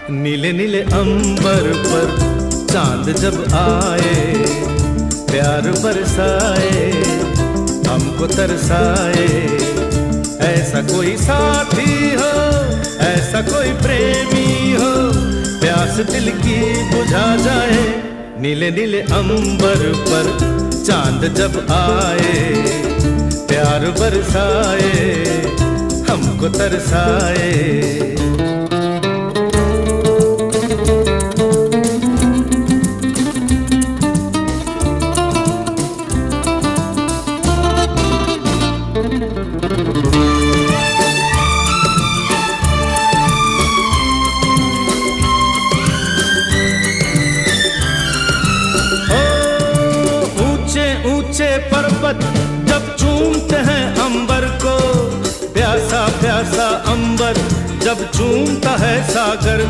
नीले नीले अंबर पर चांद जब आए, प्यार बरसाए, हमको तरसाए। ऐसा कोई साथी हो, ऐसा कोई प्रेमी हो, प्यास दिल की बुझा जाए। नीले नीले अंबर पर चांद जब आए, प्यार बरसाए, हमको तरसाए। ऊंचे पर्वत जब चूमते हैं अंबर को, प्यासा प्यासा अंबर जब चूमता है सागर